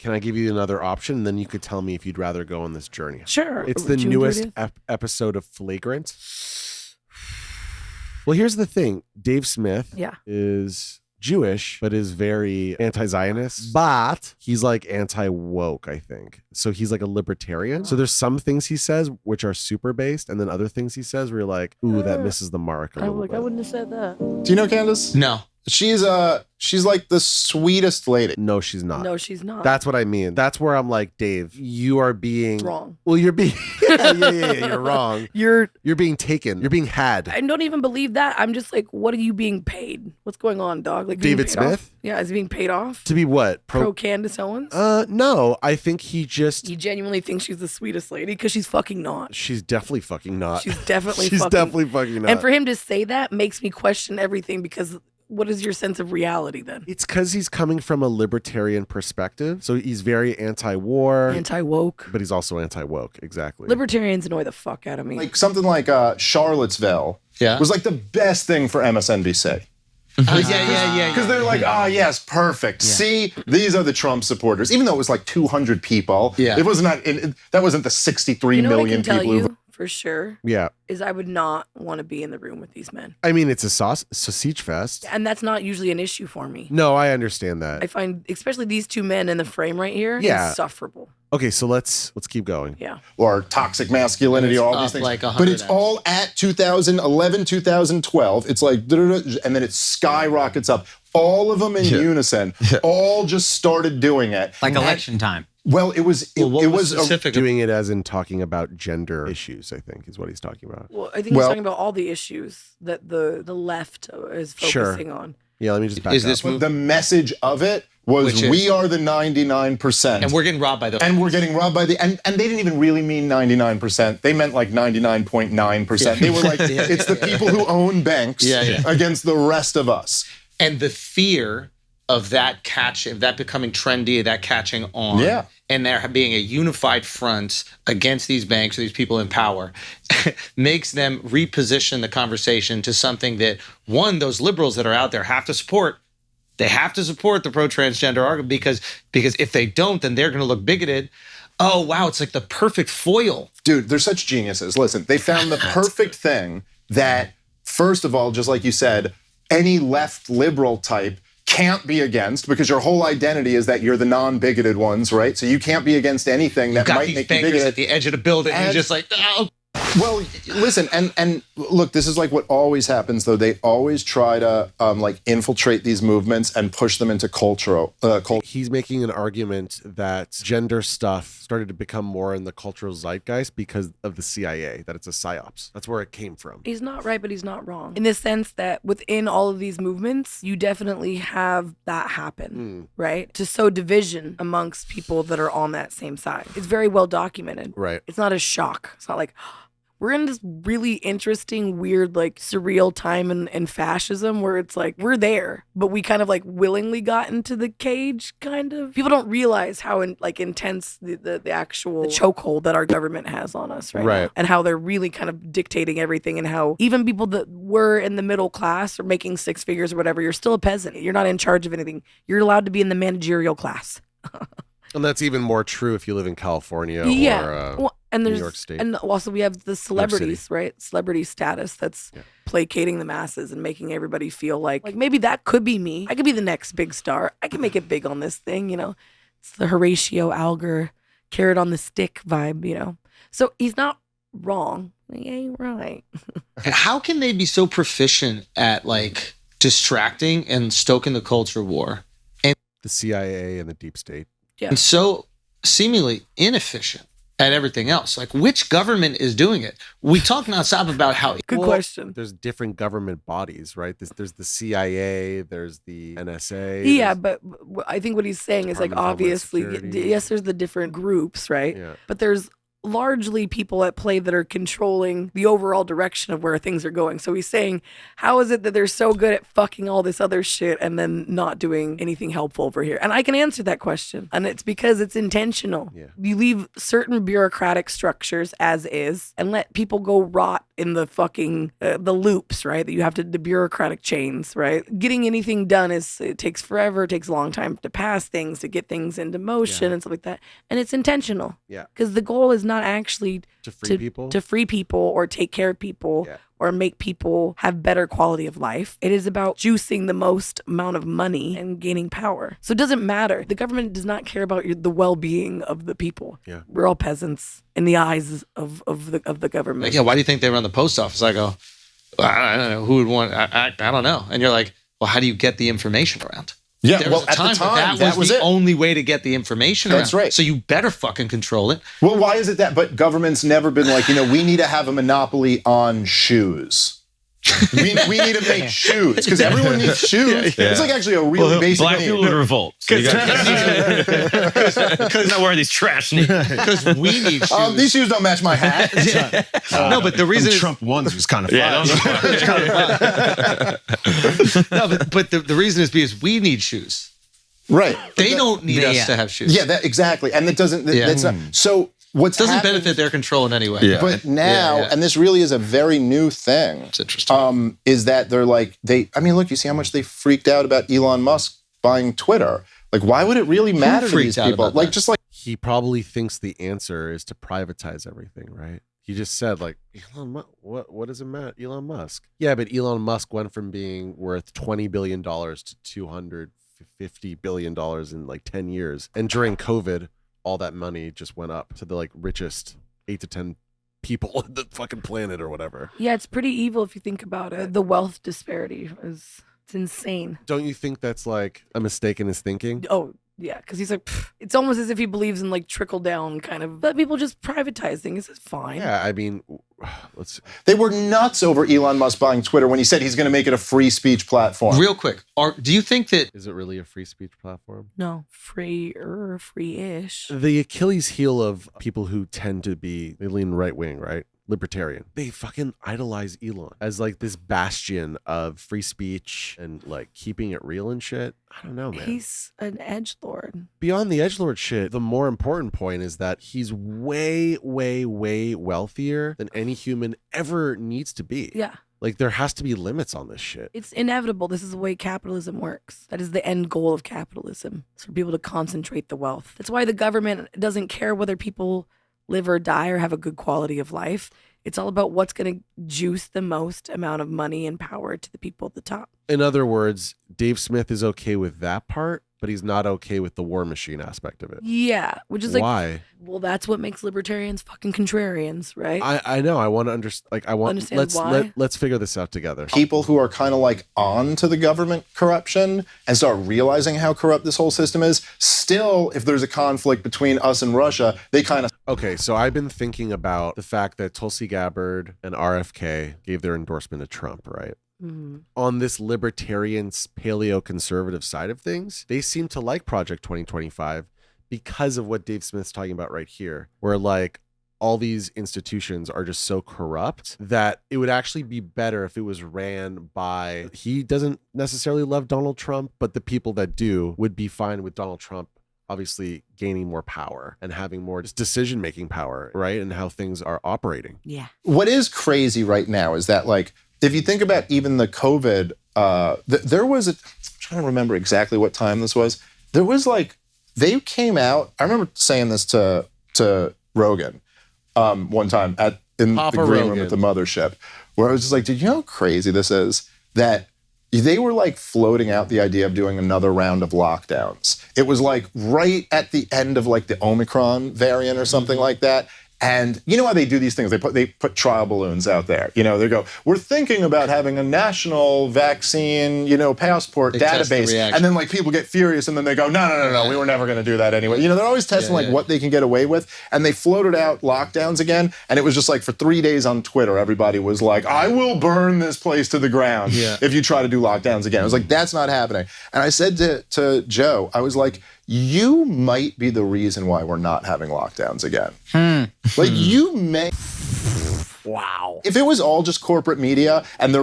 Can I give you another option? And then you could tell me if you'd rather go on this journey. Sure. It's the newest episode of Flagrant. Well, here's the thing. Dave Smith is Jewish, but is very anti-Zionist. But he's like anti-woke, I think. So he's like a libertarian. So there's some things he says which are super based, and then other things he says where you're like, ooh, that misses the mark a little bit. I wouldn't have said that. Do you know Candace? No. She's like the sweetest lady. No, she's not. No, she's not. That's what I mean. That's where I'm like, Dave, you are being wrong. Well, you're being you're wrong. You're being taken. You're being had. I don't even believe that. I'm just like, what are you being paid? What's going on, dog? Like David Smith? Off? Yeah, is he being paid off? To be what? Pro Candace Owens? No. I think he genuinely thinks she's the sweetest lady because she's fucking not. She's definitely fucking not. She's definitely fucking not. And for him to say that makes me question everything because what is your sense of reality then? It's because he's coming from a libertarian perspective. So he's very anti-war. Anti-woke. But he's also anti-woke. Exactly. Libertarians annoy the fuck out of me. Like something like Charlottesville was like the best thing for MSNBC. Yeah. Because they're like, yes, perfect. Yeah. See, these are the Trump supporters. Even though it was like 200 people, it was not. That wasn't the 63 million people. Who for sure. Yeah. Is I would not want to be in the room with these men. I mean, it's a sausage fest. And that's not usually an issue for me. No, I understand that. I find, especially these two men in the frame right here, insufferable. Okay, so let's keep going. Yeah. Or toxic masculinity, all these things. Like but it's all at 2011, 2012. It's like, and then it skyrockets up. All of them in unison, all just started doing it. Like election time. Well, it was specific doing it as in talking about gender issues, I think, is what he's talking about. Well, I think he's talking about all the issues that the left is focusing on. Yeah, let me just back up. The message of it was we are the 99%. And we're getting robbed by the... And we're getting robbed by the... And they didn't even really mean 99%. They meant like 99.9%. They were like, it's the people who own banks against the rest of us. And the fear of that becoming trendy, that catching on, and there being a unified front against these banks or these people in power makes them reposition the conversation to something that, one, those liberals that are out there have to support. They have to support the pro-transgender argument because if they don't, then they're going to look bigoted. Oh, wow, it's like the perfect foil. Dude, they're such geniuses. Listen, they found the perfect thing that, first of all, just like you said, any left liberal type can't be against because your whole identity is that you're the non-bigoted ones, right? So you can't be against anything that might make you bigoted. At the edge of the building, and you're just like, oh. Well, listen, and look, this is like what always happens, though. They always try to like infiltrate these movements and push them into culture. He's making an argument that gender stuff started to become more in the cultural zeitgeist because of the CIA, that it's a psyops. That's where it came from. He's not right, but he's not wrong. In the sense that within all of these movements, you definitely have that happen, right? To sow division amongst people that are on that same side. It's very well documented. Right. It's not a shock. It's not like... We're in this really interesting, weird, like surreal time in fascism where it's like, we're there, but we kind of like willingly got into the cage, kind of. People don't realize how intense the actual chokehold that our government has on us right now. And how they're really kind of dictating everything and how even people that were in the middle class or making six figures or whatever, you're still a peasant. You're not in charge of anything. You're allowed to be in the managerial class. And that's even more true if you live in California or New York State. And also we have the celebrities, right? Celebrity status that's placating the masses and making everybody feel like maybe that could be me. I could be the next big star. I can make it big on this thing, you know? It's the Horatio Alger carrot on the stick vibe, you know? So he's not wrong. He ain't right. How can they be so proficient at like distracting and stoking the culture war? And the CIA and the deep state. Yeah. And so seemingly inefficient at everything else. Like, which government is doing it? We talk nonstop about how... Good question. There's different government bodies, right? There's the CIA, there's the NSA. Yeah, but I think what he's saying is like, obviously, yes, there's the different groups, right? Yeah. But there's largely people at play that are controlling the overall direction of where things are going. So he's saying, how is it that they're so good at fucking all this other shit and then not doing anything helpful over here? And I can answer that question. And it's because it's intentional. Yeah. You leave certain bureaucratic structures as is and let people go rot in the fucking the loops, right? That you have to, the bureaucratic chains, right? Getting anything done it takes forever. It takes a long time to pass things, to get things into motion and stuff like that. And it's intentional. Yeah. Because the goal is not actually to free people or take care of people or make people have better quality of life. It is about juicing the most amount of money and gaining power. So it doesn't matter. The government does not care about the well-being of the people. Yeah. We're all peasants in the eyes of the government. Like, yeah, why do you think they run the post office? I go, well, I don't know who would want. I don't know. And you're like, well, how do you get the information around? Yeah, there was a time that was the only way to get the information around. That's right. So you better fucking control it. Well, why is it that? But government's never been like, we need to have a monopoly on shoes. we need to make shoes because everyone needs shoes. It's like actually a really basic black need. people would revolt. Because not wearing these trash sneakers. Because we need shoes. These shoes don't match my hat. No, but the reason Trump ones was kind of fun. No, but the reason is because we need shoes. Right. They don't need us to have shoes. Yeah, exactly. And that doesn't. That's not. So what's doesn't happened, benefit their control in any way. Yeah. But now, and this really is a very new thing. It's interesting. Is that they're like look, you see how much they freaked out about Elon Musk buying Twitter. Like, why would it really matter to these people? Like, just like he probably thinks the answer is to privatize everything, right? He just said, like, what does it matter? Elon Musk. Yeah, but Elon Musk went from being worth $20 billion to $250 billion in like 10 years. And during COVID, all that money just went up to the like richest 8 to 10 people on the fucking planet or whatever. Yeah, it's pretty evil if you think about it. The wealth disparity it's insane. Don't you think that's like a mistake in his thinking? Oh, yeah, because he's like, it's almost as if he believes in like trickle down kind of, let people just privatize things. It's fine. Yeah, I mean, they were nuts over Elon Musk buying Twitter when he said he's going to make it a free speech platform. Real quick, do you think that... Is it really a free speech platform? No, free-ish. The Achilles heel of people who tend to be, they lean right wing, right? Libertarian. They fucking idolize Elon as like this bastion of free speech and like keeping it real and shit. I don't know, man. He's an edgelord. Beyond the edgelord shit, the more important point is that he's way, way, way wealthier than any human ever needs to be. Yeah. Like, there has to be limits on this shit. It's inevitable. This is the way capitalism works. That is the end goal of capitalism. It's for people to concentrate the wealth. That's why the government doesn't care whether people live or die or have a good quality of life. It's all about what's going to juice the most amount of money and power to the people at the top. In other words, Dave Smith is okay with that part, but he's not okay with the war machine aspect of it. Yeah, which is like, why? Well, that's what makes libertarians fucking contrarians, right? I know. I want to understand. Like, why. Let's figure this out together. People who are kind of like on to the government corruption and start realizing how corrupt this whole system is. Still, if there's a conflict between us and Russia, they kind of. Okay, so I've been thinking about the fact that Tulsi Gabbard and RFK gave their endorsement to Trump, right? Mm-hmm. On this libertarian paleo-conservative side of things, they seem to like Project 2025 because of what Dave Smith's talking about right here, where like all these institutions are just so corrupt that it would actually be better if it was ran by, he doesn't necessarily love Donald Trump, but the people that do would be fine with Donald Trump obviously gaining more power and having more decision-making power, right? And how things are operating. Yeah. What is crazy right now is that, like, if you think about even the COVID, there was I'm trying to remember exactly what time this was. There was like, they came out, I remember saying this to Rogan one time in Papa the green Rogan. room at the mothership, where I was just like, did you know how crazy this is? That they were like floating out the idea of doing another round of lockdowns. It was like right at the end of like the Omicron variant or something like that. And you know how they do these things? They put trial balloons out there. You know, they go, we're thinking about having a national vaccine, passport database. And then like people get furious and then they go, no, we were never going to do that anyway. You know, they're always testing what they can get away with. And they floated out lockdowns again. And it was just like for 3 days on Twitter, everybody was like, I will burn this place to the ground if you try to do lockdowns again. I was like, that's not happening. And I said to Joe, I was like, you might be the reason why we're not having lockdowns again. Like you may. Wow. If it was all just corporate media and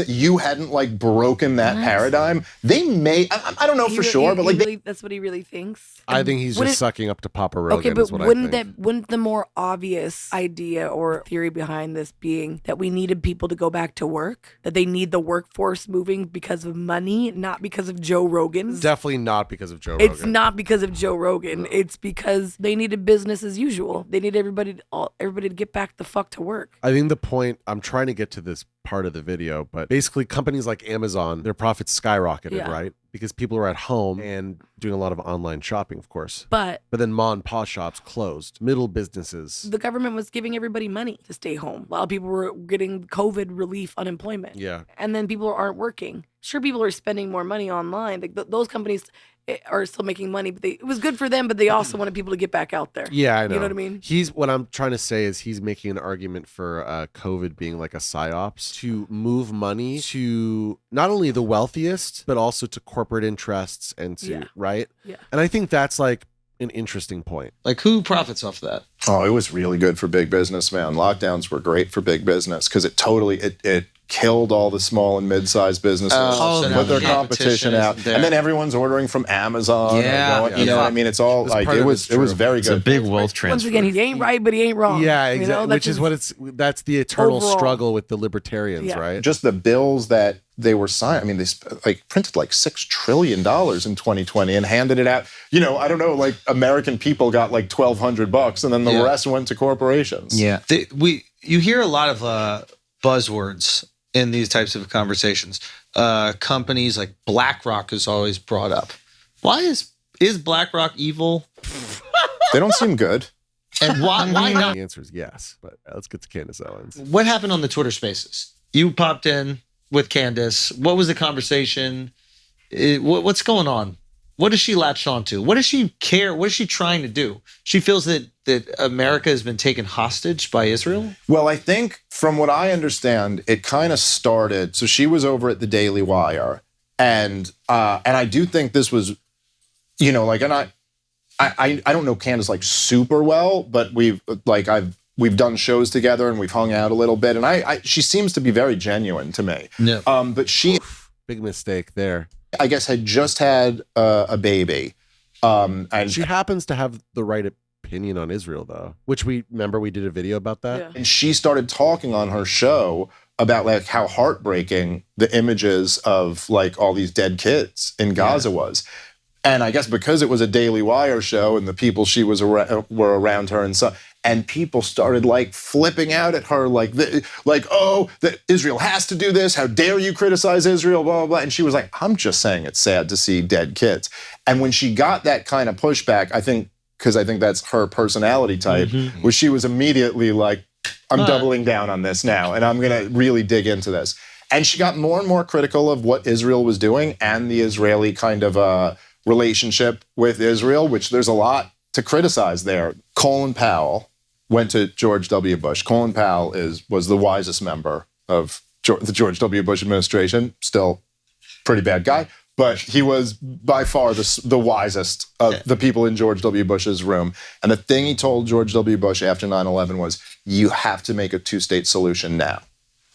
you hadn't like broken that paradigm, they may, I don't know for sure, but like that's what he really thinks. I think he's just sucking up to Papa Rogan. Okay, but is what I think. wouldn't the more obvious idea or theory behind this being that we needed people to go back to work, that they need the workforce moving because of money, not because of Joe Rogan? Definitely not because of Joe Rogan. It's not because of Joe Rogan. It's because they needed business as usual. They need everybody to get back the fuck to work. I think the point, I'm trying to get to this part of the video, but basically companies like Amazon, their profits skyrocketed, right? Because people are at home and doing a lot of online shopping, of course. But then mom and pop shops closed. Middle businesses. The government was giving everybody money to stay home. A lot of people were getting COVID relief unemployment. Yeah. And then people aren't working. Sure, people are spending more money online. Like those companies are still making money, but it was good for them, but they also wanted people to get back out there. Yeah, I know. You know what I mean? What I'm trying to say is he's making an argument for COVID being like a psyops to move money to not only the wealthiest, but also to corporate interests and to, right? Yeah. And I think that's like an interesting point. Like who profits off that? Oh, it was really good for big business, man. Lockdowns were great for big business because it killed all the small and mid-sized businesses, put their competition out, and then everyone's ordering from Amazon. You know what I mean? It's all like it was very good. It's a big wealth transfer. Once again, he ain't right, but he ain't wrong. Yeah, exactly. That's the eternal overall struggle with the libertarians, right? Just the bills that they were signing. I mean, they printed like $6 trillion in 2020 and handed it out. You know, I don't know, like American people got like $1,200 and then the rest went to corporations. Yeah, you hear a lot of buzzwords in these types of conversations. Companies like BlackRock is always brought up. Why is BlackRock evil? They don't seem good. And why not? The answer is yes, but let's get to Candace Owens. What happened on the Twitter Spaces? You popped in with Candace. What was the conversation? What's going on? What does she latch onto? What does she care? What is she trying to do? She feels that America has been taken hostage by Israel? Well, I think from what I understand, it kind of started. So she was over at the Daily Wire, and I do think this was, you know, like, and I don't know Candace like super well, but we've done shows together and we've hung out a little bit, and she seems to be very genuine to me. Yeah. But she, big mistake there. I guess, had just had a baby. And she happens to have the right opinion on Israel, though, which we did a video about that. Yeah. And she started talking on her show about like how heartbreaking the images of like all these dead kids in Gaza was. And I guess because it was a Daily Wire show and the people she was were around her and people started like flipping out at her like that Israel has to do this. How dare you criticize Israel, blah, blah, blah. And she was like, I'm just saying it's sad to see dead kids. And when she got that kind of pushback, I think that's her personality type, where she was immediately like, I'm doubling down on this now and I'm going to really dig into this. And she got more and more critical of what Israel was doing and the Israeli kind of relationship with Israel, which there's a lot to criticize there. Colin Powell went to George W. Bush. Colin Powell was the wisest member of the George W. Bush administration. Still pretty bad guy, but he was by far the wisest of the people in George W. Bush's room. And the thing he told George W. Bush after 9/11 was, you have to make a two-state solution now.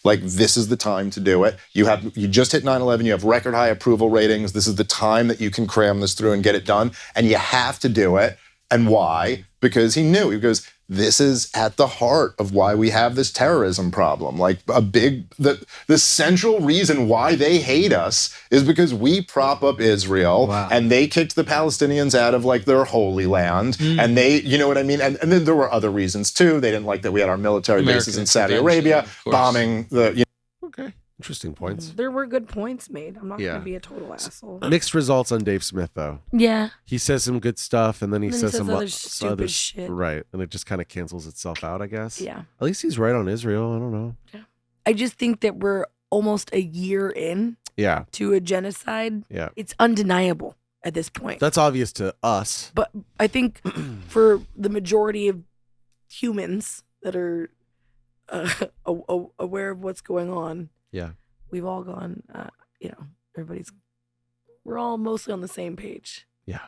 Like, this is the time to do it. You just hit 9/11. You have record high approval ratings. This is the time that you can cram this through and get it done. And you have to do it. And why? Because he knew. He goes, this is at the heart of why we have this terrorism problem. Like the central reason why they hate us is because we prop up Israel and they kicked the Palestinians out of like their holy land. And they, you know what I mean? And then there were other reasons too. They didn't like that we had our military bases in Saudi Arabia, bombing the, Okay. Interesting points. There were good points made. I'm not going to be a total asshole. Mixed results on Dave Smith, though. Yeah. He says some good stuff, and then he says some other stupid shit. Right. And it just kind of cancels itself out, I guess. Yeah. At least he's right on Israel. I don't know. Yeah. I just think that we're almost a year in to a genocide. Yeah. It's undeniable at this point. That's obvious to us. But I think for the majority of humans that are aware of what's going on, we've all gone, we're all mostly on the same page. Yeah.